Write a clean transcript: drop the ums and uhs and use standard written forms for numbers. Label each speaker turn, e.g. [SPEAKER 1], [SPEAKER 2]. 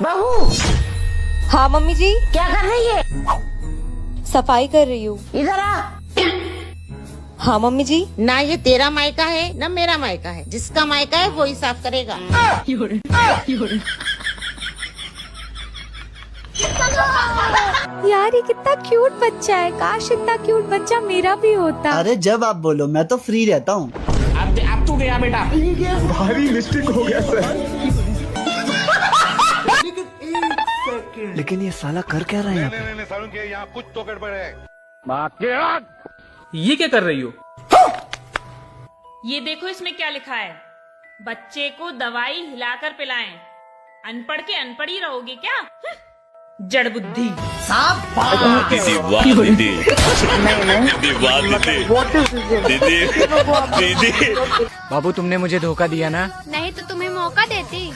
[SPEAKER 1] बहू,
[SPEAKER 2] हाँ मम्मी जी,
[SPEAKER 1] क्या कर रही है?
[SPEAKER 2] सफाई कर रही हूँ।
[SPEAKER 1] इधर आ।
[SPEAKER 2] हाँ मम्मी जी।
[SPEAKER 1] ना ये तेरा मायका है ना मेरा मायका है, जिसका मायका है वो ही साफ करेगा।
[SPEAKER 3] यार ये कितना क्यूट बच्चा है, काश इतना क्यूट बच्चा मेरा भी होता।
[SPEAKER 4] अरे जब आप बोलो, मैं तो फ्री रहता हूँ।
[SPEAKER 5] अब तू गया बेटा।
[SPEAKER 6] भारी मिस्टेक हो गया सर।
[SPEAKER 4] लेकिन ये साला कर क्या रहा है यहाँ पे?
[SPEAKER 6] यहाँ कुछ तो गड़बड़ है।
[SPEAKER 5] ये क्या कर रही हो?
[SPEAKER 7] ये देखो इसमें क्या लिखा है, बच्चे को दवाई हिलाकर पिलाएं। अनपढ़ के अनपढ़ ही रहोगे क्या? जड़ बुद्धि।
[SPEAKER 8] दीदी वाह दीदी, दीदी वाह दीदी, दीदी।
[SPEAKER 5] बाबू तुमने मुझे धोखा दिया ना?
[SPEAKER 3] नहीं तो तुम्हें मौका देती।